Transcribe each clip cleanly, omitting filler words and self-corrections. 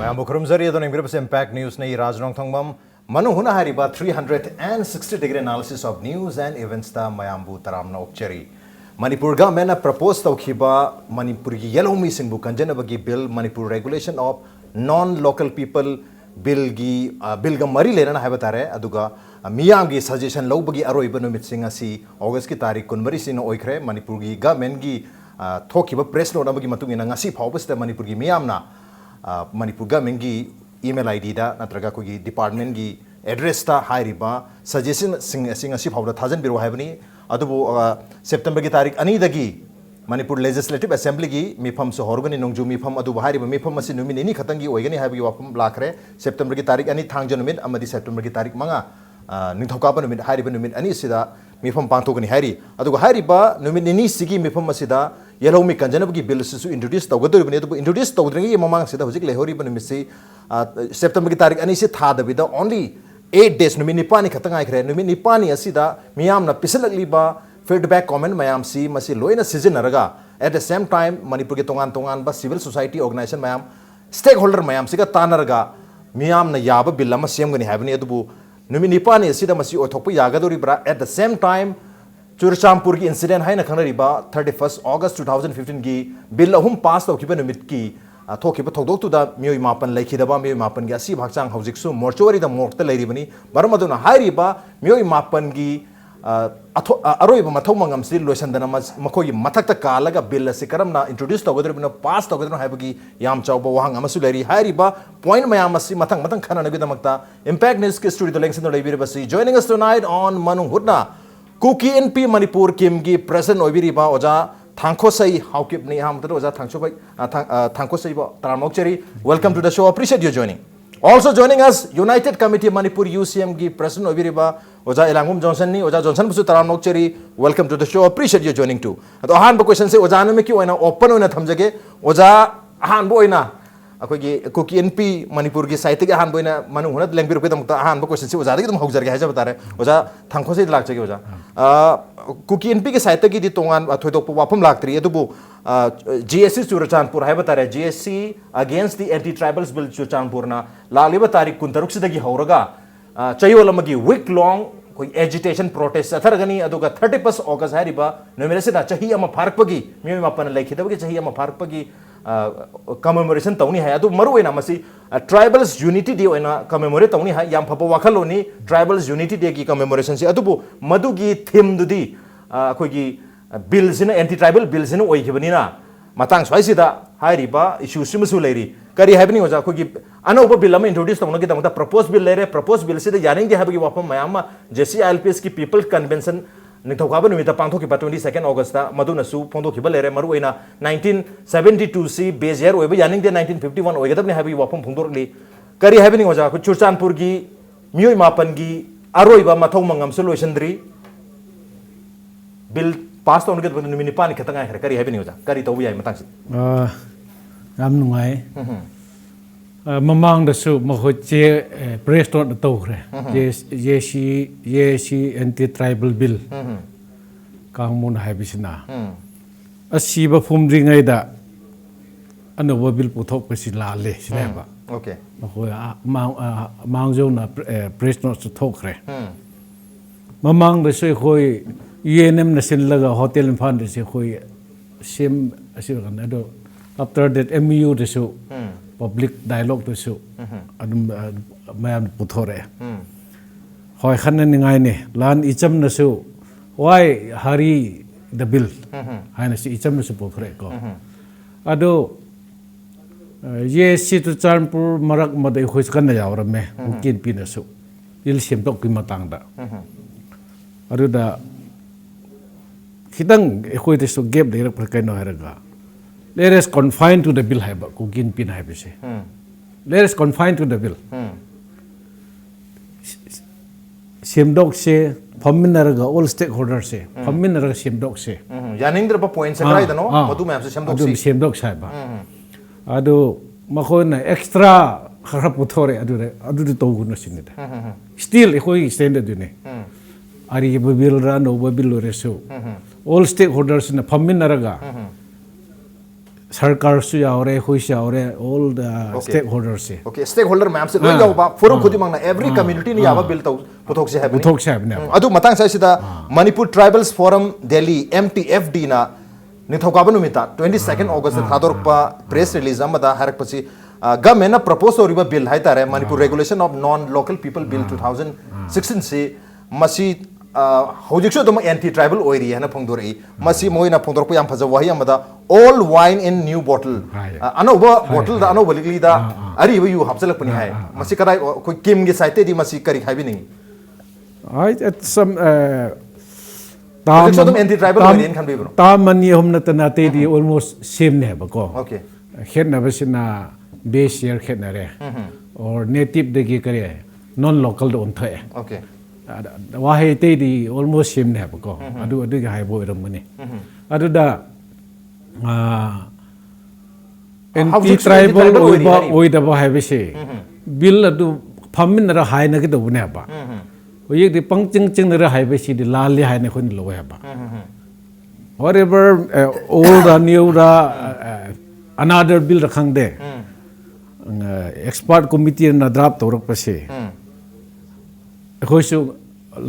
Mayam Bukrumzari adon Ingrips Impact News nei NONGTHOMBAM Manu Huna hariba 360-degree analysis of news and events ta Mayambu taramna okchari. Manipur government proposed tawkhiba Manipur gi yellow missing bu kanjanabagi bill Manipur regulation of non-local people bill ga mari lena habatare aduga miyam gi suggestion lobagi aroiba numit sing asi August ki tarik kunmari sin oikhre Manipur gi government gi thokiba press note amagi matung ina ngasi phawbasta Manipur gi miyam na Manipur government gi email ID da natraga ko gi department gi address ta hairiba suggestion sing asi phawda thousand biro haibani adubu September ki tarik ani dagi Manipur Legislative Assembly gi mifam so horgani nongju mifam adu hairiba mifam asi numin ini khatangi oigani haibagi wapam lakre September ki tarik ani thangja numit amadi September ki tarik manga ningthokaba numit hairiba numit ani sida mifam pangthogani hairi adugo hairiba numit ini sigi mifam asida yellow mi kanjanabagi bill su introduce tawgadoribani adugo introduce tawdringi mamang sida hojik lehoriba numit si September ki tarik ani si thadabida only 8 days numit nipani khatangai khre numit nipani asida miyam na pisalakliba feedback comment mayam si masi loina season naraga at the same time Manipur ki tongan ba civil society organization mayam stakeholder mayam siga tanaraga miyam na yaba bill ama semgani habani adubu numi nipani asida masi othokpu yagadori bra at the same time Churchampur ki incident haina khanariba 31st August 2015 gi bill ahum pass tawkiba numit ki thokiba thodok tu da mioi mapan laikhidaba mioi mapan gi asi bhakchang hojiksu mortuary da morta lairibani baramaduna hairiba mioi mapan gi aroiba mathau mangam si loisandana makoi mathakta kalaga bill asi karamna introduce tawgadribna pass tawgadribna haibagi yam chawba wahang amasu lairi hairiba point mayam asi mathang khana nagidamakta impact news ke studio lengsin laibiribasi joining us tonight on Manung Hutna Kuki Inpi Manipur Kimgi present oibiriba oja THANKKHOSEI HAOKIP ni ham oja THANKKHOSEI ba taramokcheri welcome to the show appreciate you joining also joining us United Committee Manipur UCM gi president oibiriba oja ELANGBAM Johnson ni oja Johnson busu taramokcheri welcome to the show appreciate you joining too ado han ba question se oja na me ki oina open oina thamjage oja han bo oina akogi Kuki Inpi Manipur gi site ge han bo oina manu hunat lengbi rupe tamta han ba question se oja gi tum haujar ge haja batare oja THANKKHOSEI lakchage oja Kuki Inpi ge site gi di tongan thoidok wapam laktri adubu GSC Churachandpur hai batare GSC against the anti tribals bill Churachandpur na laliba tarik kuntaruk sidagi hauraga chayolamagi week long koi agitation protest athargani aduga 31st August hariba numerasida chahi ama pharpagi mi mapan laikhidabagi chahi ama pharpagi commemoration tawni hai adu maruena masi tribals unity day oina commemorate tawni hai yam phapa wakhaloni tribals unity day ki commemoration si adubu madugi theme dudi koigi bills in anti tribal bills in oikhibani na matang swaisida hairiba issue simusu lairi kari habni oja koigi anoba bill ama introduce tawna ki tamata proposed bill lere proposed bill sida yaning ge habagi wapam mayama JCILPS ki people convention ningthokaba numita pangthoki pa 22nd August ta maduna su phongdoki ba lere maru oina 1972 si base year oiba yaning de 1951 oigadabni habagi wapam phongdorli kari habni oja ko Churachandpur gi mioi mapan gi aroiba mathau mangam su loisandri bill pass on get numini pani khatanga kare kari habni oja kari tobu yai matang si ram nungai mamang da su mahoche press not tawre yes anti tribal bill kangmun haibisina asiba fumringai da anoba bill puthok pasi lale sineba okay mahoi mangjo na press not thokre mamang da su khoi UNM nasin laga hotel fan de se khoi sim asiran ado after that MU de su public dialogue to su adum mayam puthore hoi khanna ningai ne lan icham na su why hurry the bill haina si icham na su puthore ko ado ye si tu Churachandpur marak madai khoi kan na yawra me kin pi na su il sem tok ki matang da ado da khitang ekhoi de su gap de rak kai no haraga let us confine to the bill haiba Kuki Inpi na haibise let us confine to the bill semdok se phamminaraga all stakeholders se phamminaraga semdok se yaningdra ba point se kai da no madu map se semdok si semdok saiba adu makhona extra khara puthore adu to gun sinida still ekhoi standard ne ari bill ran over bill reso all stakeholders na phamminaraga sarkar su yaure hui yaure all the stakeholders se okay stakeholder map se loi yaw ba forum khudi mangna every community ni yaba bill tau puthok se have adu matang sai sida Manipur Tribals Forum Delhi MTFD na nithokaba numita 22nd August thadorpa press release amada harak pasi government propose oriba bill hai tare Manipur regulation of non local people bill 2016 se masi hojik so dum anti tribal oiri hana phongdori masi moina phongdor ko yam phaja wahi amada all wine in new bottle anoba bottle da anoba ligli da ari yu hapsalak pani hai masi kadai ko kim ge site di masi kari khai bi ning at some tam anti tribal oiri kan bi bro tam mani homna tana te di almost same ne ba ko okay khet na basina base year khet na re or native de gi kare non local do on thae okay wahi te di almost same ne ba ko adu ga hai bo ram mani adu da anti tribal oida ba hai bese bill adu phamin ra hai na ke do ne ba oye di pang ching ra hai bese di la li hai ne khon lo ha ba whatever old or new ra another bill ra khang de expert committee na draft torok pa se khoisu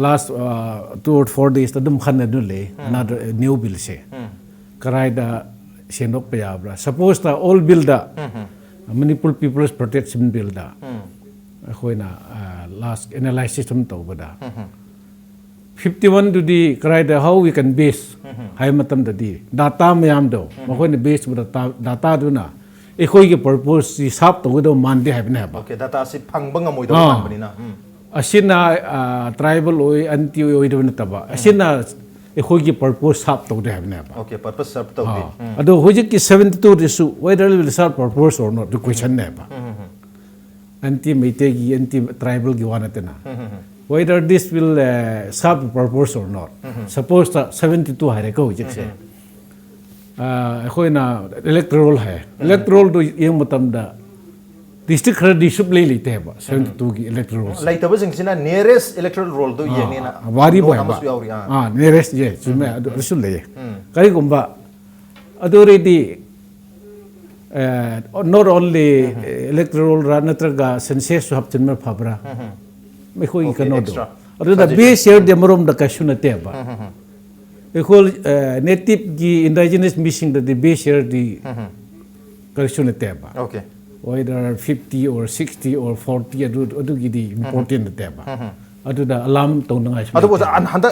last 2 or 4 days tadum khan na le another new bill se karai da senok pa yabra suppose the all bill da Manipur people's protection bill da khoina last analysis tum to bada 51 to the karai da how we can base hai matam da di data mayam do makhoi ne base bu data du na ekhoi ge purpose si sap to do man de have na ba okay data si phangbang amoi do man bani na asina tribal oi anti oi do na taba asina ekhoi ge purpose sap to de have na ba okay purpose serve to di ado hojik ki 72 risu whether will serve purpose or not the question na ba anti meite gi anti tribal gi wana tena whether this will serve purpose or not suppose 72 hare ko hojik se khoina electoral hai electoral do yeng matam da district khar display lite ba 72 gi electoral lai tabas sina nearest electoral roll do yeng na wari boy ba nearest ye chume asul le kari gumba adoredi not only electoral ra natraga census hapchen ma phabra me khoi kano do adu da be share de morom da kashuna te ba equal native gi indigenous missing the base share the correction teba okay whether 50 or 60 or 40 adu gi di important teba adu da alarm to ngai adu was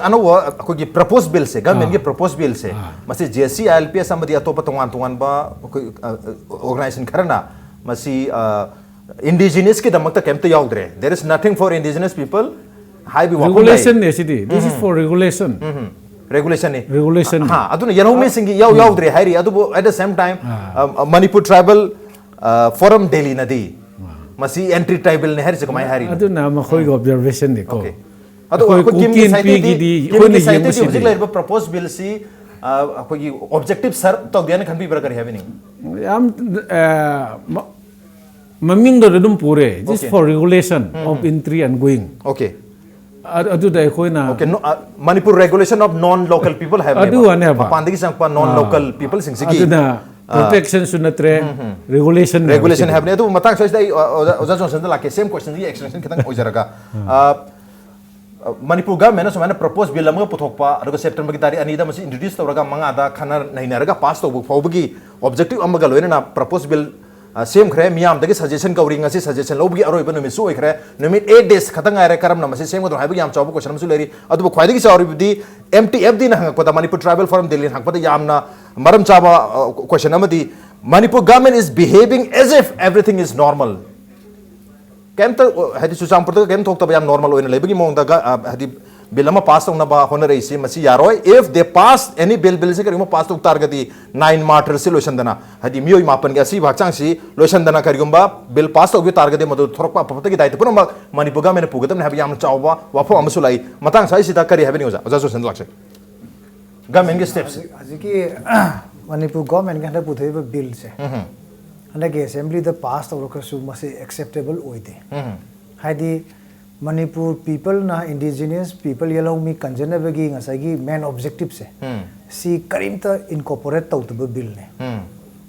anu ko gi proposed bill se government gi proposed bill se masi JC ILPS amadi atopa tongan ba organization kharana masi indigenous ki damakta kemta yaudre there is nothing for indigenous people high be regulation ne sidi this is for regulation regulation ha aduna yano me singi yaudre hairi adu at the same time Manipur Tribal Forum Delhi nadi masi entry tribal ne hari se kamai hari aduna ma khoi observation ne ko adu ko kim ki site di kim ki site di object proposed bill si ko gi objective sir to gyan khan bi bar kar have ni am maming do dum pure just for regulation of entry and going okay adu dai khoina okay no Manipur regulation of non local people have adu ane ba pandigi sang pa non local people sing sigi aduna protection sunatre regulation have ne adu matang sai dai oja johnson la ke same question gi extension kitang ojaraga Manipur government so mana propose bill amga puthokpa adu September gi tari ani da masi introduce tawraga manga da khana nainaraga pass to fawbagi objective amga loina na propose bill same khre miyam dagi suggestion kawri ngasi suggestion lobgi aroi banu misu oi khre numit 8 days khatang ai re karam na masi same go haibu yam chaw question musu leri adu khwai dagi chaw di MTFD na hang ko da Manipur Tribal Forum Delhi hang pa da yamna maram chawa question amadi Manipur government is behaving as if everything is normal kem ta hadi susam purta kem thok ta yam normal oina lebagi mong da hadi bill ama pass na ba honore isi masi yaroi if they pass any bill se karima pass to targati 9 martyr se lotion dana hadi miyoi mapan ga si bhakchang si lotion dana karigumba bill pass to targati madu thorokpa papata gi dai pun Manipur government pugatam ne habi yam chawba wafo amsulai matang sai sita kari habini oja so sen lakse government ge steps aziki Manipur government ga puthai bill se like assembly the pass to rokasu masi acceptable oide hadi Manipur people na indigenous people yellow me kanjana bagi ngasagi main objective se si karim ta incorporate tau to bill ne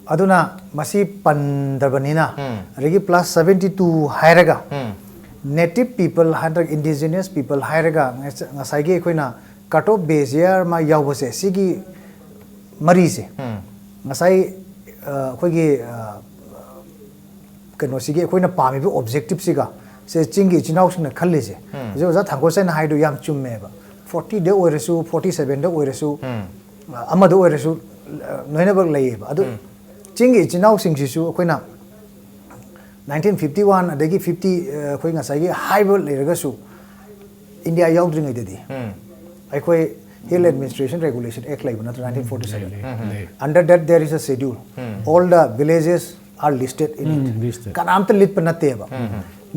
aduna masi pandabanina regi plus 72 hairaga native people handle indigenous people hairaga ngasai ge koina cut off base year ma yawbase sigi mari se ngasai khoigi kano sige koina pami bi objective siga se chingi chinau sina khalle se jo za thangkosei na haidu yam chumme ba 40 de oiresu 47 de oiresu amadu oiresu noina bak lei ba adu chingi chinau sing sisu koina 1951 adagi 50 khoi ngasai gi high level lerga su India yaudring idedi aikoi Hill Administration Regulation Act like 1947 under that there is a schedule all the villages are listed in it kanam ta lit panate ba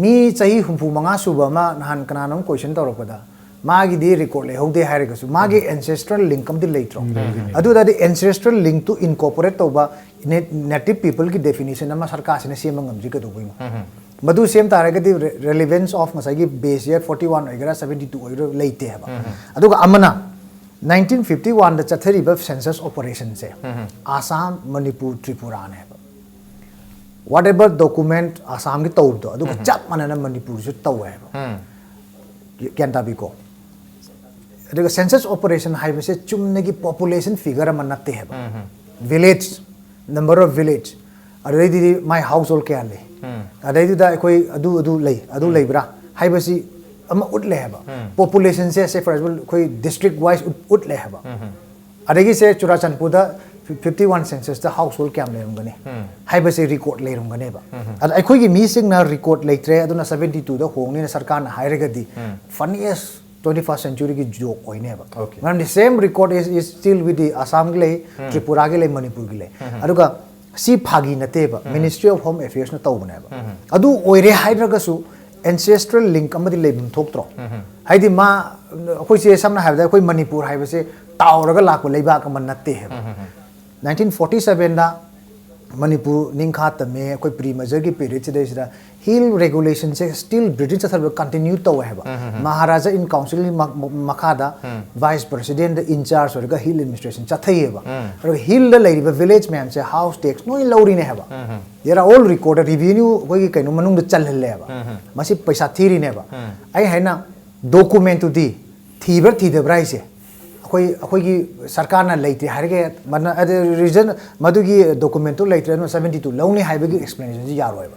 mi chahi humpu manga suba ma nahan kananam question tawrakpada magi di record le hode haire gasu magi ancestral link kam di leitro adu da the ancestral link to incorporate tawba native people ki definition ama sarkar sine sem ngam ji ka do boi madu sem tare ga di relevance of masai gi base year 41 oigara 72 oigara leite ba adu ga amana 1951 the chathari ba census operation se Assam Manipur Tripura ne whatever document Assam ki tawd do adu chap manana Manipur su taw hai kyanta bi ko adu census operation hai se chumne ki population figure man natte hai village number of village adu di my household kya le adu da koi adu lei bra hai basi ama utle hai population se for example koi district wise utle hai adagi se Churachandpur da 51 census the household cam le rumgane hai base record le rumgane ba ad akhoi gi mi sing na record leitre aduna 72 da hongni na sarkar na hairaga di funniest 21st century ki joke oine ba and the same record is still with the Assam gi le Tripura gi le Manipur gi le aduga si phagi nate ba Ministry of Home Affairs na tawbane ba adu oire hairaga su ancestral link amadi le thok tro haidi ma akhoi se samna haida akhoi Manipur haibase tauraga lakko leiba ka man natte he 1947 da Manipur ningkha tame koi pre-major ki period chide sida hill regulation se still British sarve continue to hai ba Maharaja in council makada vice president in charge or hill administration chathai ba hill da lei village man se house tax no lori ne ba they are all recorded revenue koi ki kainu manung da chal le ba masi paisa thiri ne ba ai haina document to di thiber thidebrai se अखोई की सरकार ना लेते हर के मन reason मधु की document तो लेते ना 72 लौनी हाइवे की एक्सप्लेनेशन जी यार होएगा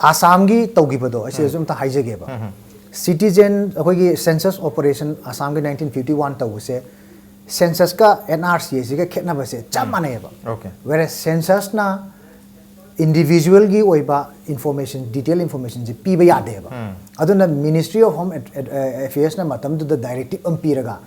आसाम की तौगी बदो ऐसे जो हम ता हाइजे के बा सिटीजन अखोई की सेंसस ऑपरेशन आसाम के 1951 तक उसे सेंसस का NRC ऐसे के कितना बसे चामा नहीं है बा whereas सेंसस ना individual की ओइबा information detail information G P बया दे बा अदुना Ministry of Home Affairs ना मतम तो the directive पीरगा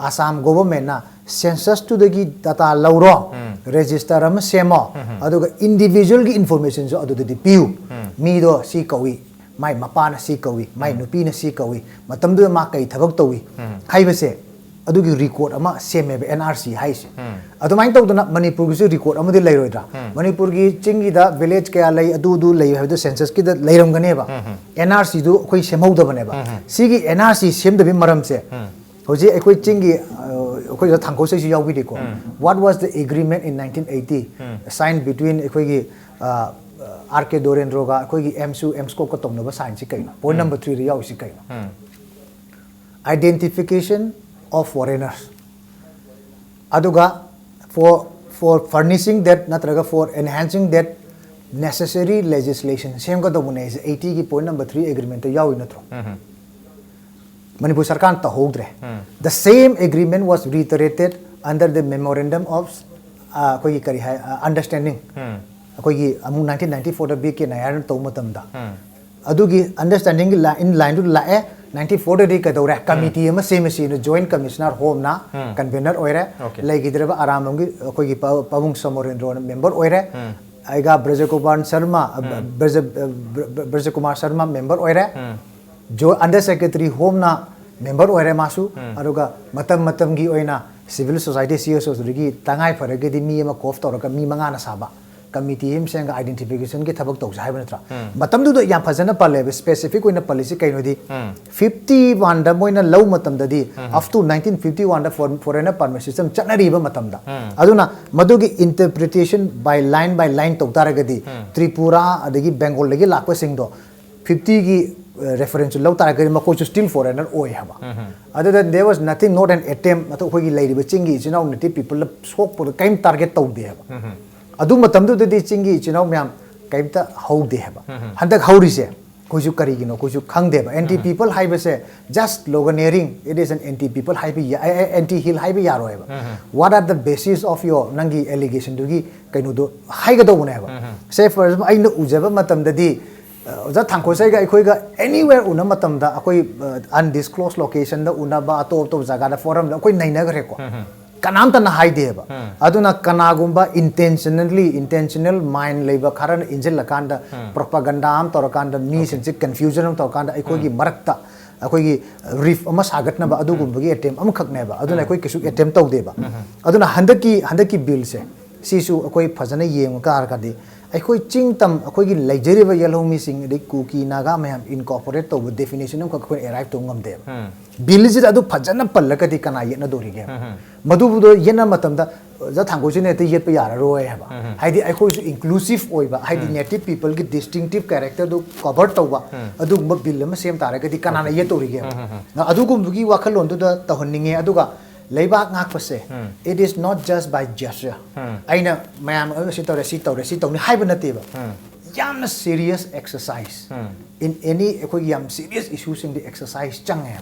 Assam government na census to the data lauro register am semo aduga individual gi information so adu di piu mi do si kawi mai mapa na si kawi mai nupi na si kawi matam du ma kai thabak tawi hai base adu gi record ama seme NRC hai se adu mai to na Manipur gi record ama di leiroidra Manipur gi chingi da village kya lei adu du lei ha du census ki da leiram gane ba NRC du khoi semau da bane ba si gi NRC sem da bi maram se hoji ekoi chingi ekoi da thangkosei si yawi de ko what was the agreement in 1980 signed between ekoi gi RK Dorendro ga ekoi gi MSCO ko tong no ba sign si kai point number 3 ri yaw si kai identification of foreigners aduga for furnishing that natraga for enhancing that necessary legislation same ko to bune 80 ki point number 3 agreement to yawi natro Manipur Sarkar ta hodre. The same agreement was reiterated under the memorandum of understanding. Koi 1994 da big ke nayan to matam da. Adu gi understanding in line to la 1940 de ka dora committee ma same joint commissioner home na convener oire lai gidre ba aram gi koi gi pabung samorendro member oire aiga Brajakumar Sharma member oire जो under secretary home ना member ओरे मासु अरुगा मतम की ओइना civil society CSO की तंगाई फरगे दि मी एमा कोफ तोरका मी मंगा ना साबा committee him saying identification ki thabak tawsa hai banatra matam du yam phajana palle specific oina policy kaino di 51 da moina low matam da di up to 1951 da foreigner permit system chanari ba matam da aduna madugi interpretation by line tawtara gadi Tripura adagi Bengal lagi lakpa sing do 50 ki reference low tara gadi mako still foreigner oi haba other than there was nothing, not an attempt mato hogi lady ba chingi chinau nati people sok por kaim target taw de haba adu matam du de chingi chinau myam kaim ta how de haba handak how ri se koju kari gino koju khang de ba anti people high ba se just sloganeering it is an anti people high anti hill high ba yaro haba what are the basis of your nangi allegation du gi kainu do high ga do ne haba say for example I no ujaba matam da di za thangkhosei ga ikhoi ga anywhere una matam da akoi undisclosed location da una ba atop jaga da forum da akoi naina gare ko kanam ta na hai de ba aduna kanagumba intentional mind leba kharan injil lakanda propaganda am torakanda mi sense confusion am torakanda ikhoi gi marakta akoi gi riff ama sagat na ba adugumba gi attempt am khak ne ba aduna akoi kisu attempt taw de ba aduna handaki bill se sisu akoi phajana yeng kar ka di akoi chingtam akoi gi lajeri ba yellow missing de Kuki naga mayam incorporate to definition ko ko arrive to ngam de bill ji adu phajana palla ka di kana yena dori ge madu bu yena matam da za thangkhosei ne te yet pa yara roi ha ba haidi akoi su inclusive oi ba haidi native people gi distinctive character do cover to ba adu ba bill ma sem tara ga di kana na yet tori ge adu gum gi wakhalon do da tahonninge adu ga Leibak ngak pase it is not just by gesture aina mayam si tore ni haiba nate ba yam serious exercise in any ekoi yam serious issues in the exercise chang hai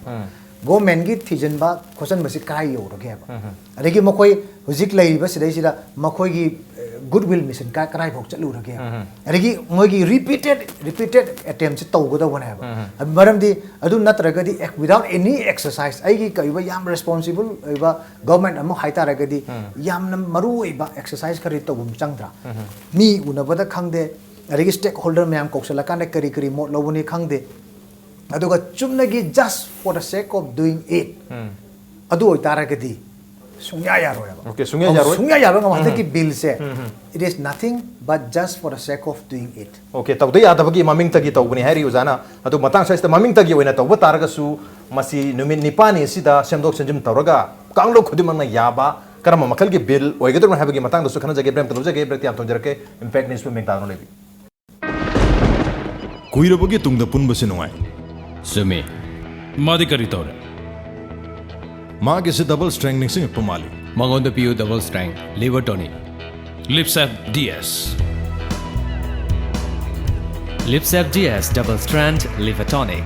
government gi thijen ba question ba si kai yo ro ge ba adegi makoi hojik lai ba sidai sida makoi gi goodwill mission ka karai phok chalu ro ge adegi moi gi repeated attempts to go da wana ba maram di adu natra ga di without any exercise ai gi kai ba yam responsible ba government am haita ra ga di yam na maru ba exercise kari to bum changdra mi una ba da khangde adegi stakeholder mayam koksala kan kari mo lobuni khangde aduga chumnagi just for the sake of doing it adu oitara ga di sungya yaro okay sungya yaro ngam hate ki bill se it is nothing but just for the sake of doing it okay tawde ya dabagi maming tagi tawbani hari uzana adu matang size ta maming tagi oina tawba taraga su masi numit nipani sida semdok senjim tawraga kanglo khudimang na yaba karama makal gi bill oigadru habagi matang da su khana jage brem tawja ge brek tiam tawjarake impact news me mengta no lebi kuirabagi tungda punba sinungai Sumi, Madi kari tore. Maag is a double strength ningsing pumali. Mangonda piu double strength, liver tonic. Lipsap DS. Lipsap DS double strand liver tonic.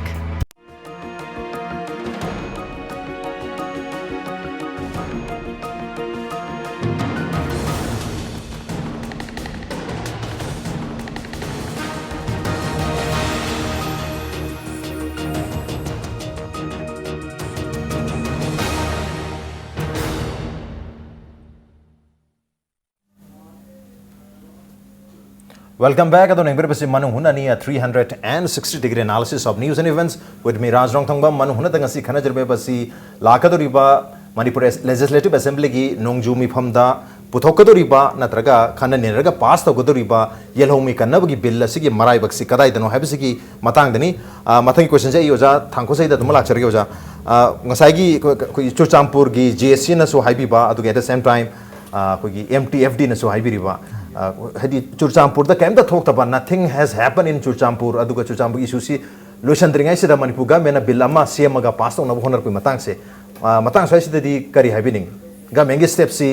Welcome back. Adon English Manung Huna a 360-degree analysis of news and events with me NONGTHOMBAM Manung Huna tangasi khana jarbe basi lakadoriba Manipur Legislative Assembly gi nongju mi phamda puthokadoriba natraga khana neraga pass tawgadoriba yelhomi kannabagi bill asigi marai baksi kadai dano habisigi matang dani mathangi question jai oja thangkhosei da tumala charge oja ngasai gi Chuchampur gi JSC na so haibi ba adu at the same time kogi MTFD na so haibi riba hadi Chuchampur da kaim da thokta ba nothing has happened in Chuchampur aduga Chuchampur issue si lotion dringai se da Manipur ga mena bill ama CM ga pass na honor ko matang se matang sai se di kari haibining ga mengi step si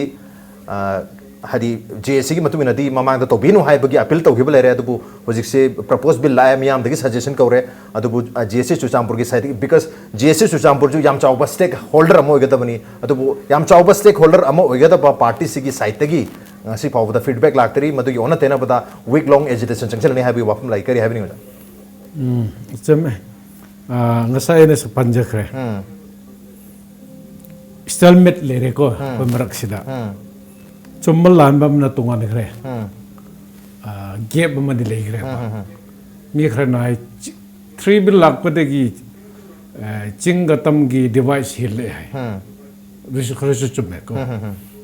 hadi JSC gi matumi na di mamang da to binu hai bagi appeal to gibal re adubu hojik se proposed bill la am da gi suggestion ko re adubu JSC Chuchampur gi side because JSC Chuchampur ju yam chawba stakeholder amo ga da bani adubu yam chawba stakeholder amo ga da party si gi side gi si paw da feedback laktari madu yona tena bada week long agitation changchal ni habi wapam like kari habi ni chame ngasai ne panja kre stalemate le re ko marak sida chumbal lanbam na tungan kre gap ma di le kre mi kre na 3 bil lak pa de gi chingatam gi device hil le hai risu khre chu chume ko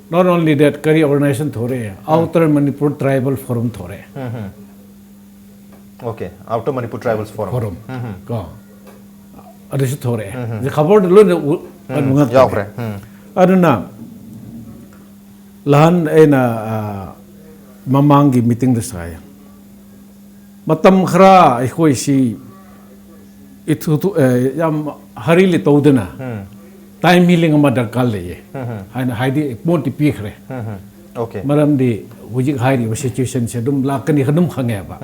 not only that kari organization thore outer Manipur tribal forum thore Okay, Outer Manipur Tribals Forum. forum ko adu thore the khabar lo ne Yaukre. aduna lahan ena mamangi meeting da saya matam khara khoi si itu yam harili tawdana time healing ama darkal le haina haidi ponti pikhre Okay. maram di hujik hairi situation se dum lakani khadum khange ba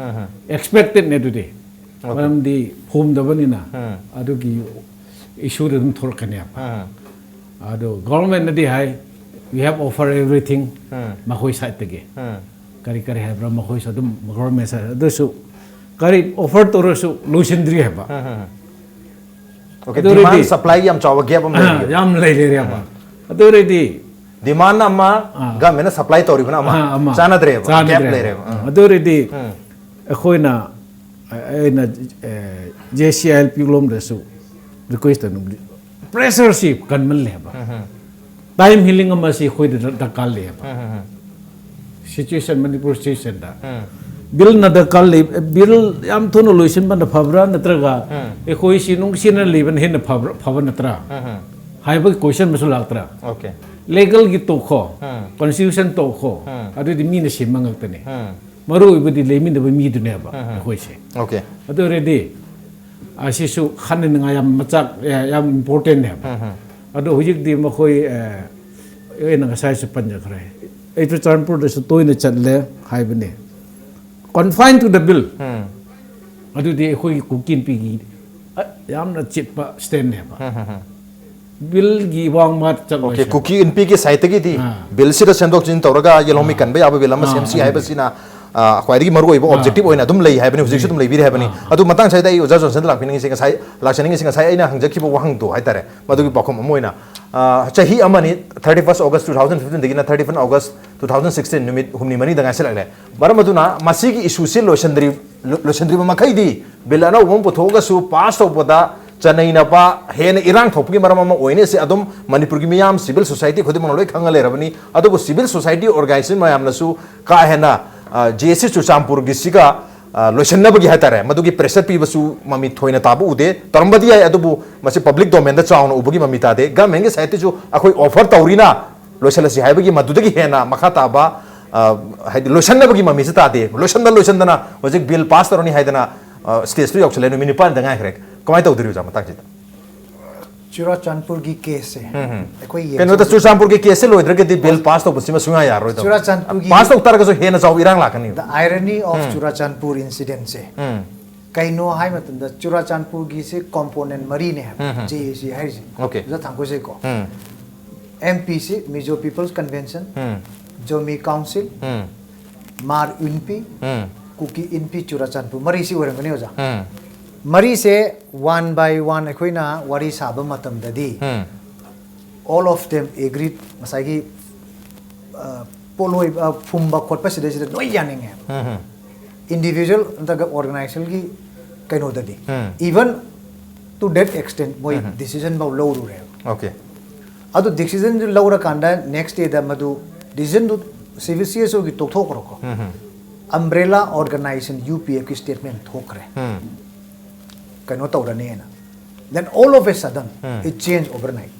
expected ne today maram di phum da bani na adu ki issue dum thor kanya ba adu government na di hai we have offer everything ma khoi side tege kari kari hai bra ma khoi sa dum government sa adu su kari offer to su lusindri hai ba Okay, demand supply yam chawa gap am yam lai le re ba adu re di demand amma ga mena supply tori bana amma chana dre gap le re adu re di khoina ena JCLP lom de su request nu pressure si kan man le ba time healing amma si khoi da kal le ba situation Manipur situation da bill na da kal le bill yam thono loisin ban da phabra natraga e khoi si nung sin le ban hen phabra natra hai ba question masu latra Okay. legal gi to kho constitution to kho adu di mi na sim mangak tane maru ibudi le min da mi du ne ba khoi se Okay. adu ready asisu khan nga yam machak yam important ne ba adu hujik di ma khoi e na sai se panja khre e to chanpur de su toina chatle hai bane confined to the bill adu di khoi kukin pi gi yam na chip pa stand ne ba bill gi wang mat chak Okay, Kuki Inpi ki site ki di bill si da sendok jin toraga yelomi kan ba aba bilama semsi hai basina khwaidi maru oibo objective oina dum lei hai bani hujik dum lei bi hai bani adu matang sai dai oja johnson lak pining singa sai laksaning singa sai aina hangjaki bo wahang do hai tare madu ki pakhom moina chahi amani 31st August 2015 digina 31 August 2016 numit humni mani da ngasel ale baramaduna masi ki issue se losandri ma khai di bill ana umom pothoga su pass to boda Chennai na pa hen irang thopki marama oine se adum Manipur gi miyam civil society khodi manoloi khangale rabani adu civil society organization mayam na su ka hena JC Chuchampur gi siga loishanna bagi hatare madu gi pressure pi basu mami thoina tabu ude tarambadi ai adu masi public domain da chaun ubugi mami ta de ga menge society ju akhoi offer taurina loishala si hai bagi madu gi hena makhata ba loishanna bagi mami se ta de loishanna na hojik bill pass taroni haidana stage 3 auction le mini pan da ngai krek kamai tau diriu jama tak jita Churachandpur ki case hai koi ye keno ta Churachandpur ki case lo idra ke di bill pass to busima sunga yar ro Churachandpur ki pass to utar ka so hena jaw irang la kani the irony of Churachandpur incident se kaino hai matunda Churachandpur gi se component mari ne hai JAC hai ji Okay. ja THANKHOSEI ko MPC Mizo People's Convention Jomi Council Mar Unpi Kuki Inpi Churachandpur mari si orang kani oja mari se one by one akoina wari saba matam dadi all of them agreed masagi poloi phumba khotpa sida sida noi yaning hai individual antaga organization gi kaino dadi even to that extent moi decision ba low ru re Okay. adu decision ju low ra kanda next day da madu decision du civil CSO gi tok thok ro ko umbrella organization UPF ki statement thok re kaino tawrani na then all of a sudden it changed overnight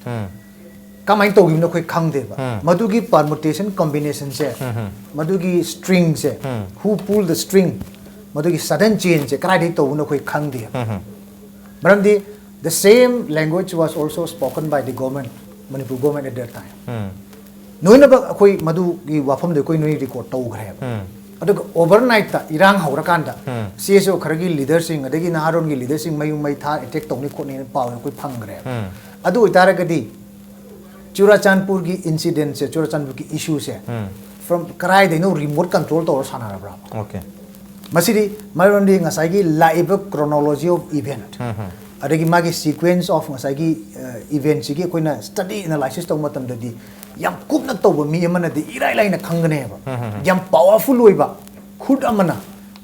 kamai tawgi na khoi khang de ba madugi permutation combination se madugi string se who pulled the string madugi sudden change se krai de taw na khoi khang de maramdi the same language was also spoken by the government Manipur government at that time noina ba khoi madugi wafam de koi noi record taw gre aduga overnight ta irang haurakanda CSO kharagi leadership adagi naharon gi leadership mayu mai tha attack tawni khoni paw koi phangre adu itaragadi Churachandpur gi incident se Churachandpur gi issue se from karai de no remote control to sanara bra Okay. masidi marondi ngasai gi live chronology of event adagi magi sequence of ngasai gi event sigi koina study analysis taw matam dadi yam kupna tawba mi amana di irai laina khangane ba yam powerful oiba khud amana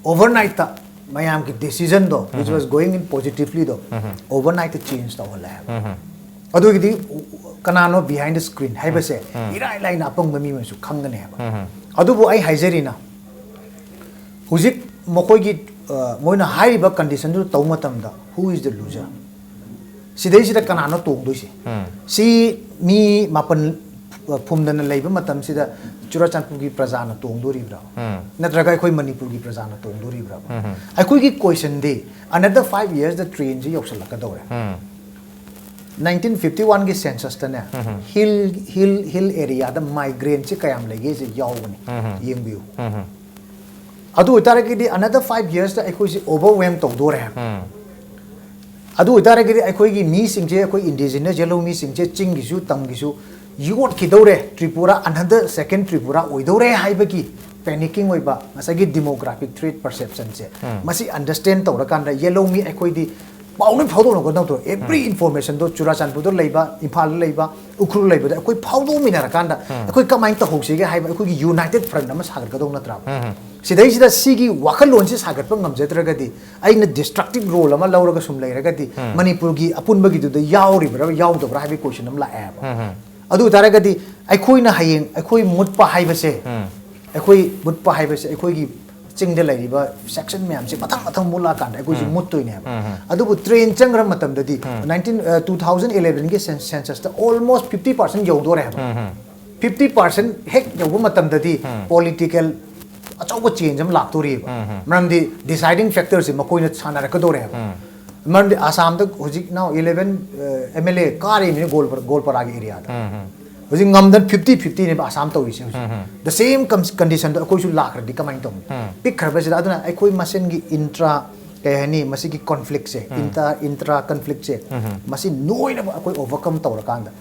overnight ta mayam ki decision do which was going in positively do overnight the change taw la ꯑꯗꯨꯒꯤꯗꯤ ꯀꯅꯥꯅꯣ behind the screen ꯍꯥꯏꯕꯁꯦ ꯏꯔꯥꯏ ꯂꯥꯏꯅ ꯑꯄꯪꯕ ꯃꯤ ꯑꯃꯁꯨ ꯈꯪꯒꯅꯤ ꯍꯥꯏꯕ ꯑꯗꯨꯕꯨ ꯑꯩ ꯍꯥꯏꯖꯔꯤꯅ ꯍꯧꯖꯤꯛ ꯃꯈꯣꯏꯒꯤ ꯃꯣꯏꯅ ꯍꯥꯏꯔꯤꯕ ꯀꯟꯗꯤꯁꯟꯗꯨ ꯇꯧ ꯃꯇꯝꯗ who is the loser ꯁꯤꯗꯩꯁꯤꯗ ꯀꯅꯥꯅꯣ ꯇꯣꯡꯗꯣꯏꯁꯦ ꯁꯤ ꯃꯤ ꯃꯥꯄꯟ ꯐꯨꯝꯗꯅ ꯂꯩꯕ ꯃꯇꯝꯁꯤꯗ ꯆꯨꯔꯥꯆꯥꯟꯄꯨꯔꯒꯤ ꯄ꯭ꯔꯖꯥꯅ ꯇꯣꯡꯗꯣꯔꯤꯕ꯭ꯔꯥ ꯅꯠꯇ꯭ꯔꯒ ꯑꯩꯈꯣꯏ ꯃꯅꯤꯄꯨꯔꯒꯤ ꯄ꯭ꯔꯖꯥꯅ ꯇꯣꯡꯗꯣꯔꯤꯕ꯭ꯔꯥ ꯑꯩꯈꯣꯏꯒꯤ ꯀꯣꯏꯁꯟꯗꯤ another 5 years ꯗ ꯇ꯭ꯔꯦꯟꯁꯤ ꯌꯧꯁꯜꯂꯛꯀꯗꯧꯔꯦ 1951 ꯒꯤ ꯁꯦꯟꯁꯁꯇꯅꯦ ꯍꯤꯜ ꯑꯦꯔꯤꯌꯥꯗ ꯃꯥꯏꯒ꯭ꯔꯦꯟꯁꯤ ꯀꯌꯥꯝ ꯂꯩꯒꯦꯁꯦ ꯌꯥꯎꯕꯅꯤ ꯌꯦꯡꯕꯤꯌꯨ ꯑꯗꯨ ꯑꯣꯏꯇꯥꯔꯒꯗꯤ another 5 years ꯗ ꯑꯩꯈꯣꯏꯁꯤ overwhelm ꯇꯧꯗꯣꯔꯦ ꯑꯗꯨ ꯑꯣꯏꯇꯥꯔꯒꯗꯤ ꯑꯩꯈꯣꯏꯒꯤ ꯃꯤꯁꯤꯡꯁꯦ ꯑꯩꯈꯣꯏ ꯏꯟꯗꯤꯖꯤꯅꯁ ꯌꯦꯜꯂꯣ ꯃꯤꯁꯤꯡꯁꯦ ꯆꯤꯡꯒꯤꯁꯨ ꯇꯝꯒꯤꯁꯨ ꯌꯣꯠꯈꯤꯗꯧꯔꯦ ꯇ꯭ꯔꯤꯄꯨꯔꯥ another second ꯇ꯭ꯔꯤꯄꯨꯔꯥ ꯑꯣꯏꯗꯧꯔꯦ ꯍꯥꯏꯕꯒꯤ ꯄꯦꯅꯤꯀꯤꯡ ꯑꯣꯏꯕ ꯉꯁꯥꯏꯒꯤ ꯗꯤꯃꯣꯒ꯭ꯔꯥꯐꯤꯛ ꯊ꯭ꯔꯦꯠ ꯄꯔꯁꯦꯞꯁꯟꯁꯦ ꯃꯁꯤ ꯑꯟꯗꯔꯁꯇꯦꯟ ꯇꯧꯔꯀꯥꯟꯗ ꯌꯦꯜꯂꯣ ꯃꯤ ꯑꯩꯈꯣꯏꯗꯤ ꯄꯥꯎꯅ ꯐꯥꯎꯗꯣꯛꯅꯒꯗꯧꯗꯣ ꯑꯦꯕ꯭ꯔꯤ ꯏꯟꯐꯣꯔꯃꯦꯁꯟꯗꯣ ꯆꯨꯔꯥꯆꯥꯟꯄꯨꯔꯗ ꯂꯩꯕ ꯏꯝꯐꯥꯜꯗ ꯂꯩꯕ ꯎꯈ꯭ꯔꯨꯜ ꯂꯩꯕꯗ ꯑꯩꯈꯣꯏ ꯐꯥꯎꯗꯣꯛꯃꯤꯟꯅꯔꯀꯥꯟꯗ ꯑꯩꯈꯣꯏ ꯀꯃꯥꯏꯅ ꯇꯧꯍꯧꯁꯤꯒꯦ ꯍꯥꯏꯕ ꯑꯩꯈꯣꯏꯒꯤ ꯌꯨꯅꯥꯏꯇꯦड ꯐ꯭ꯔꯟꯠ ꯑꯃ ꯁꯥꯒꯠꯀꯗꯧ ꯅꯠꯇ꯭ꯔꯥ ꯁꯤꯗꯩꯁꯤꯗ ꯁꯤꯒꯤ ꯋꯥꯈꯜꯂꯣꯟꯁꯤ ꯁꯥꯒꯠꯄ ꯉꯝꯖꯗ꯭ꯔꯒꯗꯤ ꯑꯩꯅ ꯗꯤꯁꯇ꯭ꯔꯛꯇꯤቭ ꯔꯣꯜ ꯑꯃ ꯂꯧꯔꯒ ꯁꯨꯝ ꯂꯩꯔꯒꯗꯤ ꯃꯅꯤꯄꯨꯔꯒꯤ ꯑꯄꯨꯟꯕꯒꯤꯗꯨꯗ ꯌꯥꯎꯔꯤꯕ꯭ꯔꯥ ꯌꯥꯎꯗꯕ꯭ꯔꯥ ꯍꯥꯏꯕꯒꯤ ꯀꯣꯏꯁꯟ ꯑꯃ ꯂꯥꯛꯑꯦꯕ ꯑꯗꯨ ꯑꯣꯏꯇꯥꯔꯒꯗꯤ ꯑꯩꯈꯣꯏꯅ ꯍꯌꯦꯡ ꯑꯩꯈꯣꯏ ꯃꯨꯠꯄ ꯍꯥꯏꯕꯁꯦ ꯑꯩꯈꯣꯏꯒꯤ ꯆꯤꯡꯗ ꯂꯩꯔꯤꯕ ꯁꯦꯛꯁꯟ ꯃꯌꯥꯝꯁꯦ ꯃꯊꯪ ꯃꯊꯪ ꯃꯨꯠꯂꯛꯑꯀꯥꯟꯗ ꯑꯩꯈꯣꯏꯁꯦ ꯃꯨꯠꯇꯣꯏꯅꯦꯕ ꯑꯗꯨꯕꯨ ꯇ꯭ꯔꯦꯟ ꯆꯪꯈ꯭ꯔ ꯃꯇꯝꯗꯗꯤ 2011ꯒꯤ ꯁꯦꯟꯁꯁꯇ almost 50% ꯌꯧꯗꯣꯔꯦ ꯍꯥꯏꯕ 50% ꯍꯦꯛ ꯌꯧꯕ ꯃꯇꯝꯗꯗꯤ ꯄꯣꯂꯤꯇꯤꯀꯦꯜ ꯑꯆꯧꯕ ꯆꯦꯟꯖ ꯑꯃ ꯂꯥꯛꯇꯣꯔꯤꯕ ꯃꯔꯝꯗꯤ ꯗꯤꯁꯥꯏडिꯡ ꯐꯦꯛꯇꯔꯁꯦ ꯃꯈꯣꯏꯅ ꯁꯥꯟꯅꯔꯛꯀꯗꯧꯔꯦ ꯍꯥꯏꯕ ꯃꯔꯝꯗꯤ ꯑꯁꯥꯝꯗ ꯍꯧꯖꯤꯛ ꯅꯥꯎ 11 MLA ꯀꯥꯔꯤꯕꯅꯤ ꯒꯣꯜꯄꯥꯔꯥꯒꯤ ꯑꯦꯔꯤꯌꯥꯗ ꯍꯧꯖꯤꯛ ꯉꯝꯗꯅ 50-50ꯅꯦꯕ ꯑꯁꯥꯝ ꯇꯧꯔꯤꯁꯦ ꯍꯧꯖꯤꯛ ꯗ ꯁꯦꯝ ꯀꯟꯗꯤꯁꯟꯗꯣ ꯑꯩꯈꯣꯏꯁꯨ ꯂꯥꯛꯈ꯭ꯔꯗꯤ ꯀꯃꯥꯏꯅ ꯇꯧꯅꯤ ꯄꯤꯛꯈ꯭ꯔꯕꯁꯤꯗ ꯑꯗꯨꯅ ꯑꯩꯈꯣꯏ ꯃꯁꯦꯟꯒꯤ ꯏꯟꯇ꯭ꯔꯥ ꯀꯩ ꯍꯥꯏꯅꯤ ꯃꯁꯤꯒꯤ ꯀꯟꯐ꯭ꯂꯤꯛꯁꯦ ꯏꯟꯇ꯭ꯔꯥ ꯀꯟꯐ꯭ꯂꯤꯛꯁꯦ ꯃꯁꯤ ꯅꯣꯏꯅꯕ ꯑꯩꯈꯣꯏ ꯑꯣꯚꯔꯀꯝ ꯇꯧꯔꯀꯥꯟꯗ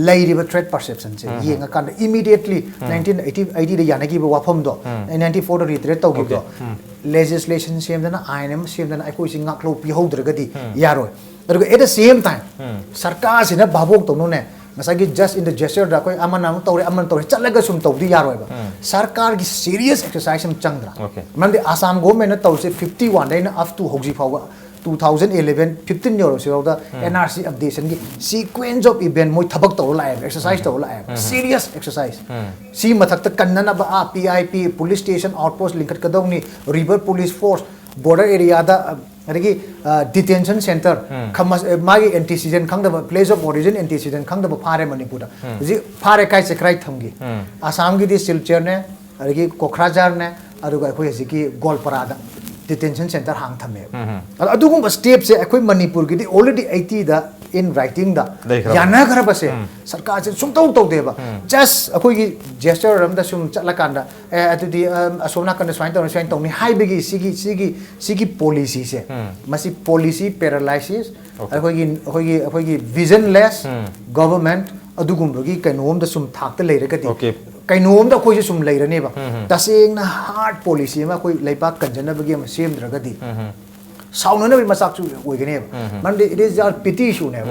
ꯂꯩꯔꯤꯕ ꯊ꯭ꯔꯦꯠ ꯄꯔꯁꯦꯞꯁꯟꯁꯦ ꯌꯦꯡꯉꯀꯥꯟꯗ ꯏꯃꯤꯗꯤꯌꯦꯠꯂꯤ 1980ꯗ ꯌꯥꯅꯈꯤꯕ ꯋꯥꯐꯝꯗꯣ 94ꯗ ꯔꯤꯇ꯭ꯔꯦꯠ ꯇꯧꯈꯤꯕꯗꯣ ꯂꯦꯖꯤꯁꯂꯦꯁꯟ ꯁꯦꯝꯗꯅ ꯑꯥꯏꯟ ꯑꯃ ꯁꯦꯝꯗꯅ ꯑꯩꯈꯣꯏꯁꯤ ꯉꯥꯛꯂꯧ ꯄꯤꯍꯧꯗ꯭ꯔꯒꯗꯤ ꯌꯥꯔꯣꯏ ꯑꯗꯨꯒ ꯑꯦꯠ ꯗ ꯁꯦꯝ ꯇꯥꯏꯝ ꯁꯔꯀꯥꯔꯁꯤꯅ ꯚꯥꯕꯣꯛ ꯇꯧꯅꯨꯅꯦ ꯉꯁꯥꯏꯒꯤ ꯖꯁ ꯏꯟ ꯗ ꯖꯦꯁꯆꯔꯗ ꯑꯩꯈꯣꯏ ꯑꯃꯅ ꯑꯃꯨꯛ ꯇꯧꯔꯦ ꯑꯃꯅ ꯇꯧꯔꯦ ꯆꯠꯂꯒ ꯁꯨꯝ ꯇꯧꯗꯤ ꯌꯥꯔꯣꯏꯕ ꯁꯔꯀꯥꯔꯒꯤ ꯁꯤꯔꯤꯌꯁ ꯑꯦꯛꯁꯔꯁꯥꯏꯖ ꯑꯃ ꯆꯪꯗ꯭ꯔꯥ ꯃꯔꯝꯗꯤ ꯑꯁꯥꯝ ꯒꯣꯔꯃꯦꯟꯅ ꯇꯧꯔꯤꯁꯦ 51ꯗꯩꯅ ꯑꯞ ꯇꯨ ꯍꯧꯖꯤꯛ ꯐꯥꯎꯕ 2011-15 ꯌꯧꯔꯁꯤꯐꯥꯎꯗ NRC ꯑꯞꯗꯦꯁꯟꯒꯤ ꯁꯤꯀ꯭ꯋꯦꯟꯁ ꯑꯣꯐ ꯏꯚꯦꯟ ꯃꯣꯏ ꯊꯕꯛ ꯇꯧꯔ ꯂꯥꯛꯑꯦꯕ ꯑꯦꯛꯁꯔꯁꯥꯏꯖ ꯇꯧꯔ ꯂꯥꯛꯑꯦꯕ ꯁꯤꯔꯤꯌꯁ ꯑꯦꯛꯁꯔꯁꯥꯏꯖ ꯁꯤ ꯃꯊꯛꯇ ꯀꯟꯅꯅꯕ PIP ꯄꯨꯂꯤꯁ ꯁ꯭ꯇꯦꯁꯟ ꯑꯥꯎꯠꯄꯣꯁꯠ ꯂꯤꯡꯈꯠꯀꯗꯧꯅꯤ ꯔꯤꯚꯔ ꯄꯨꯂꯤꯁ ꯐꯣꯔꯁ ꯕꯣर्डर एरियादा अदगी डिटेंशन सेंटर मागी एंटीसीजन खंगदब प्लेस ऑफ ओरिजिन एंटीसीजन खंगदब फारे मणिपुर जी फारे काय से क्राइ थमगी आसाम की दी सिलचर ने अदगी कोखराजार ने अदुगा अखोय हजिकी गोलपरादा डिटेंशन सेंटर हांग थमे अदुगुम स्टेप से अखोय मणिपुर की दी ऑलरेडी 80 दा in writing da yana khara base sarkar se sum tau tau deba just akoi gi gesture ram da sum chatla kanda atudi asomna kan swain tau ni hai begi sigi policy se masi policy paralysis akoi gi visionless government adugum gi kainom da sum thak ta leiragati kainom da akoi sum leirane ba taseng na hard policy ma akoi leipak kanjana bagi ma semdragadi sound भी मसाक मंडे it is our pity issue ने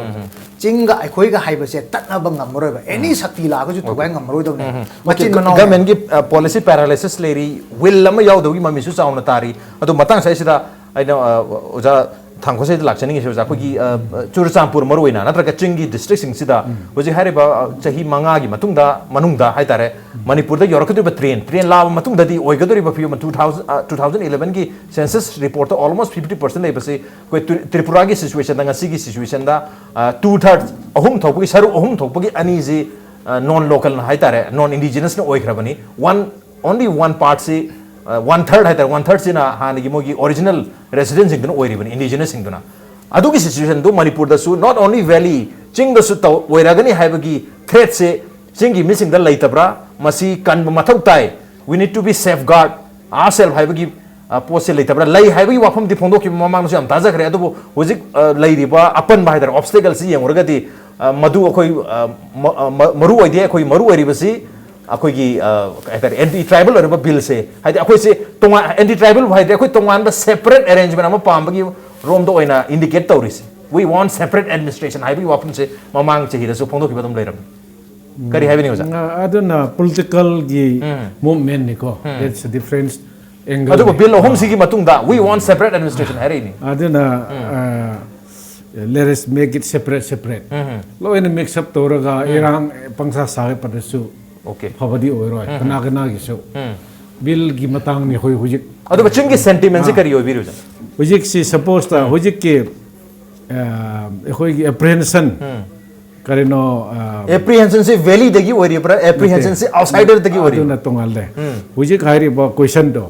चिंग अखोई का हाइबसे तत्नब ngमरोय any शक्ति लागजु थोबाय ngमरोय दने मचिन मनो गवर्नमेंट की पॉलिसी पैरालिसिस लेरी विल लम यावदोगी ममिसु चावना तारी अदो मतंग साइसिदा आइना ओजा थांखोसे लाक्चनिंग इशु जाखोगी चुरचांपुर मरोइना नत्रका चिंगी डिस्ट्रिक्ट सिंगसिदा होजि हारिबा चही मंगा की मतुंगदा मनुंगदा हाइतारे मणिपुर दा योरकदुबा ट्रेन लाव मतुंगददी ओइगदोरिबा फियम 2011 की सेंसस रिपोर्ट ऑलमोस्ट 50% लेबसे कोइ त्रिपुरा की सिचुएशन दा ngasi की सिचुएशन दा 2/3 अहुम थोपगी सरु अहुम थोपगी अनि जे नॉन लोकल हाइतारे नॉन इंडिजिनस ने ओइखरबनी only one part से 1/3 है 1/3 से ना हाँ निकी मोगी ओरिजिनल रेसिडेंट्स इंगन ओइरिबनी इंडिजिनस इंगना अदुगी सिचुएशन दो मणिपुर दसु नॉट ओनली वैली चिंग दसु तो ओइरागनी हाइबगी थ्रेट से चिंगी मिसिंग द लैतब्रा मसी कन मथौ ताई we need to be safeguard ourself हाइबगी पोसे लैतब्रा लै हाइबगी वाफम दि फोंदो की ममांग सु am ताजखरे अदुबो होजिक लैरिबा अपन बाहाइदर ऑब्स्टेकल सि यंगरगदी मदु अखोई मरु ओइदे अखोई मरु ओइरिबसी अखोई एंटी ट्राइबल बिल से से एंटी ट्राइबल अखोई तोान सेपरेट अरेंजमेंट पाबी रोम इंडिकेट तौरीसे वी वांट सेपरेट एडमिनिस्ट्रेशन वाफम से ममांग चहीदसु फोंदोखिबा लेरम करी हाइबनी ओजा अदुना पॉलिटिकल की मूवमेंट निको दैट्स अ डिफरेंस एंगल अदुबो बिल अहम सिगी मतुंगदा वी वांट सेपरेट एडमिनिस्ट्रेशन हाइरेनी अदुना let us make it separate lo in mix up toraga irang pangsa sage padasu Okay. phabadi oiroi kana gi so bill gi matang ni hoi hujik adu bachin ki sentiment se kari obiru ja hujik si suppose ta hujik ke hoi gi apprehension karino apprehension se valley degi ori pra apprehension se outsider degi ori na tongal de hujik hairi ba question do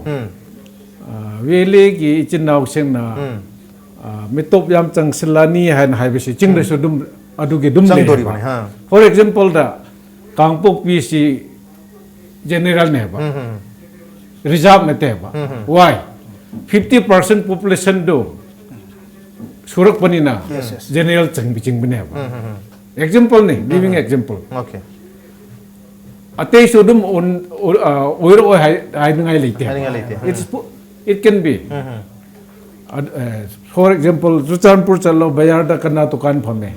valley gi chinau seng na mitop yam chang silani han haibisi chingre so dum adu gi dum Chang le dori bani, ha. for example da kangpok pc general ne ba reserve ne te ba why 50% population do surak pani na general chang biching bane ba example ne living example okay ate so dum on oiro hai ngai leite Hai ngai leite. it can be for example Ruchanpur chalo bayar da kana tukan phame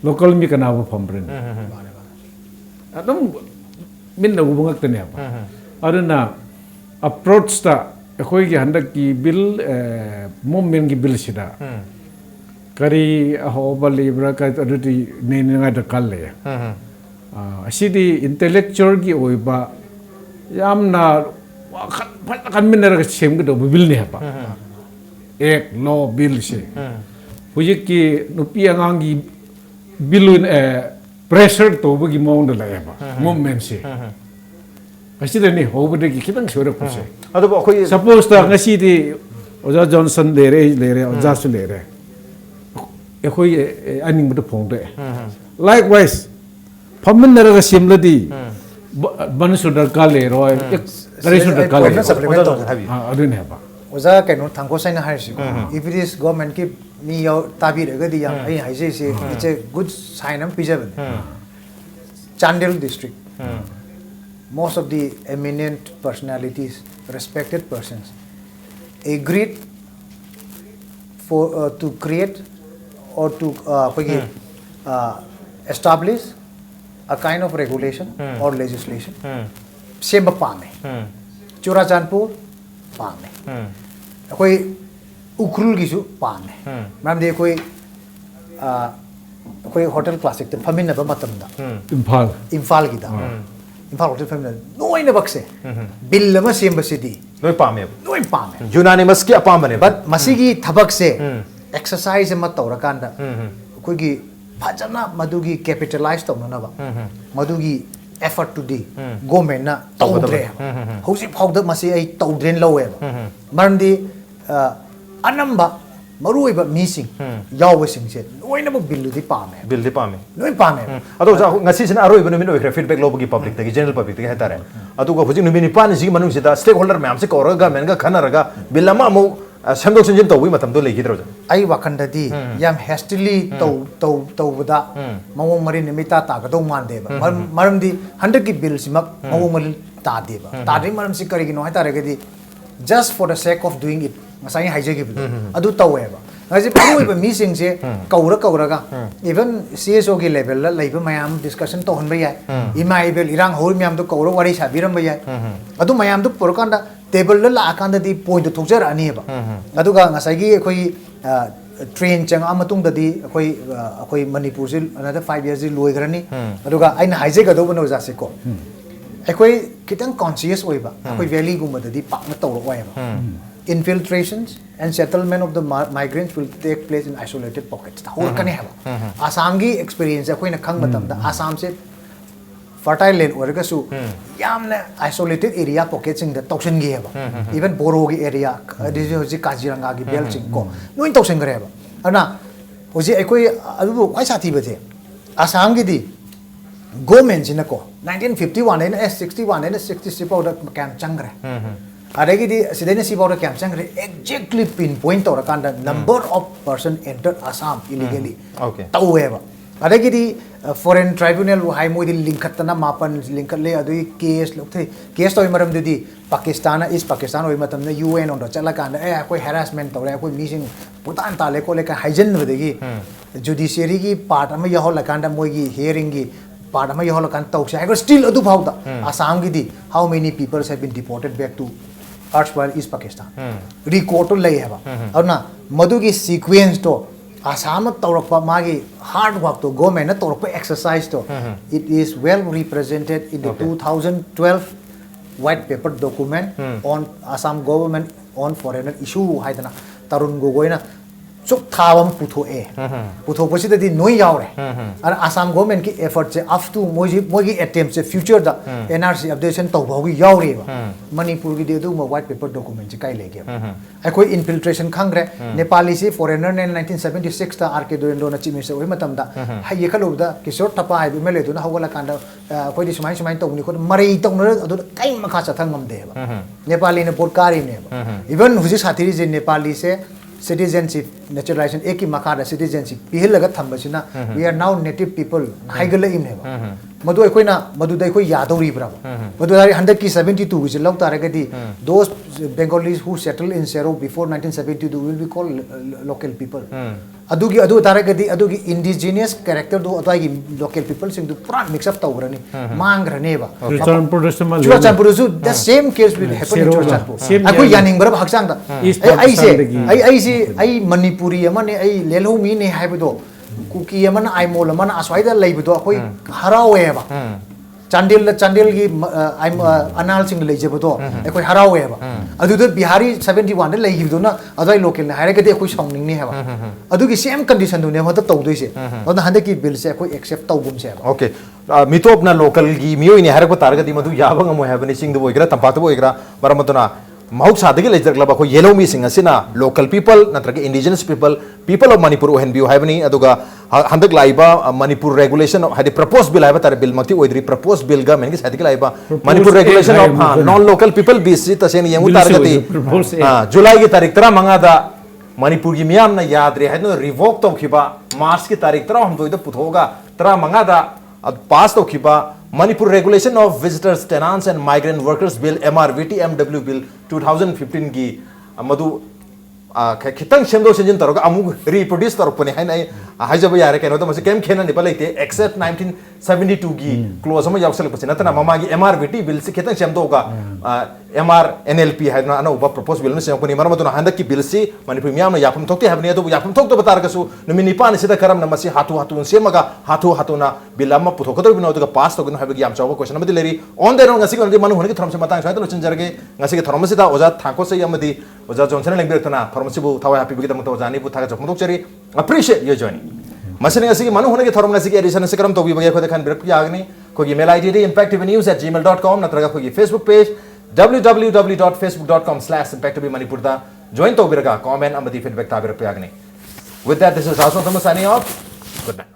local mi kana ba phambren adum min na ubungak tane ba aduna approach ta khoi gi handak ki bill moment gi bill sida kari ho bali bra ka aduti ne nga da kalle asidi intellectual gi oiba yamna kan min na sem gi do bill ne ba ek law bill se hujik ki nupi angang gi bilun pressure to bagi mong da la ba moment se asida ni ho bade ki kitang sure ko se adu ba khoi suppose ta ngasi di oja johnson le oja su le re e khoi aning bu phong de likewise phamin na ga sim la di ban su dar ka le roi kare su dar ka le supplement to habi adu ne ba oza kaino thangkhosei na haisi if it is government ki mi yaw tabi re ga di yang ai haise se it's a good sign am pijaban Chandel district most of the eminent personalities respected persons agreed for to create or to establish a kind of regulation or legislation semba pame Churachandpur pame koi ukrul gi su pame mam de koi hotel classic te phamin na ba matam da imphal gi da imphal hotel phamin noi na bakse bill lama sem basidi noi pame unanimous ki apam bane but masigi thabak se exercise ma tawra kanda koi gi phajana madugi capitalize tawna na ba madugi effort to di government na tawdre hausi phawda masi ai tawdren lowe marandi anamba maruiba mising yawa singse noina ba bill di pame noi pame ado ja ngasi sin aroi banu min oikra feedback lobugi public tagi general public tagi hetare adu ga hujing numini pan si manung sida stakeholder ma'am se koraga men ga khanaraga billama mo samdok sinjin tawbi matam do legi dro ai wakanda di yam hastily tawda mawong mari nimita ta ga do mande ba maram di 100 ki bill simak mawong mari ta de ba ta de maram si kari gi no hetare ga di just for the sake of doing it ngasai haije gi adu tawe ba ngasi pui ba mi sing se kaura ga even CSO gi level la leiba mayam discussion to hon ba yai imai bel irang hol myam to kaura wari sa biram ba yai adu mayam to porkanda table la akanda di point to thokjar ani ba adu ga ngasai gi khoi train chang amatung da di khoi Manipur se another 5 years loi grani adu ga aina haije ga do bano ja se ko khoi kitang conscious oi ba khoi valley gum da di pak na to ro wai ba infiltrations and settlement of the migrants will take place in isolated pockets. Whole kane hai. Assam ki experience hai koi na khang matam da Assam se fertile land orga su yamna isolated area pockets in the toxin gi hai. Even Boro gi area this is Kaziranga gi Belching ko no in toxin gare ba. Ana hoji koi adu kwai sathi baje Assam gi di government jina ko 1951 and S61 and S66 powder camp changre. Adagi di sidena si powder camp changre exactly pinpoint tora kanda number of person entered Assam illegally. Okay. Tawe ba. Adagi di foreign tribunal hai moi di linkatana mapan linkat le adu case lok thai case toy maram di Pakistan is Pakistan oi matam na UN on chala kanda koi harassment tora koi missing putan ta le ko le ka haijen bedegi judiciary ki part ama yahol kanda moi gi hearing gi part ama yahol kan tawse I still adu phauta Assam gi di how many people have been deported back to erstwhile East Pakistan record to lay haba auna madu ki sequence to Assam tawrakpa magi hard work to government na tawrakpa exercise to it is well represented in the 2012 white paper document on Assam government on foreigner issue haidana Tarun Gogoi na chuk thawam putho e putho posi da di noi yaure and Assam government ki effort che after moji attempt che future da NRC updation to bhawi yaure ba Manipur gi de du ma white paper document che kai lege ai koi infiltration khangre Nepali se foreigner ne 1976 ta RK Dorendo na chief minister oi matam da hai ye khalo da Kishore Thapa ai mele du na hawala kanda koi di sumai to ni ko mari to no adu kai makha chathang ngam de ba Nepali ne podkari ne ba even huji sathiri je Nepali se citizenship naturalization eki makada citizenship pihilaga thambasina we are now native people haigala imne ba madu ekoina madu dai koi yadori bra madu dari 172 which log taragadi those Bengalis who settled in Sero before 1972 will be called local people adugi adu taragadi adugi indigenous character do atagi local people sing do pura mix up tawrani mangrane ba Churachandpur the same case will happen in Churachandpur akoi yaning bra haksang da ai Manipuri amane ai lelhomi ne haibudo Kuki amana ai mol amana aswaida leibudo akoi harawe ba Chandil gi anal sing leijebudo akoi harawe ba adu do Bihari 71 ne leibudo na adai local ne haire gade akoi songning ne haba adu gi same condition do ne mata tawdoi se adu hande ki bill se akoi accept tawbum se ba okay mitop na local gi miyo ni haire ko targati madu yabang mo have ni sing do boigra tampatu boigra baramatuna Mahuk sadagi lejar klaba ko yellow missing asina local people natrage indigenous people of Manipur ohen biu haibani aduga handak laiba Manipur regulation hadi proposed bill haiba tar bill makti oidri proposed bill ga mengi sadagi laiba Manipur regulation of non local people bisi taseni yemu targati July ki tarik tara mangada Manipur gi miyam na yadre haino revoke to khiba March ki tarik tara hum doida puthoga tara mangada pass to khiba Manipur Regulation of Visitors, Tenants and Migrant Workers Bill MRVT MW Bill 2015 gi madu khitang semdo senjin taroga amu reproduce tarpone hainai haijaba yare keno to mase kem khena ni palaite except 1972 gi clause ma yaksal pasina tana mama gi MRVT bill se khitang semdo ga MR NLP haina ana uba propose bill ne sem ko ni marma to handa ki bill se Manipur miyam na yapum thokte habne to yapum thok to batar ga su no mini pan se da karam na masi hatu semaga hatu na bill amma puthokador bino to pass to no habegi yam chawa question amadi leri on the ngasi ko manu hone ki throm se matang sa to chinjarge ngasi ki throm se da oja THANKHOSEI amadi oja johnson lengber tona Sibu tawa happy bigita muto jani bu thaga jokmok cheri appreciate your journey masini ngasi manu hone ki thorom ngasi ki edition se karam to bi bagi ko dekhan birk yagni ko gi mail id impacttvnews@gmail.com natraga ko gi Facebook page www.facebook.com/impacttvmanipur da join to birga comment amadi feedback ta birk yagni with that this is also signing off good night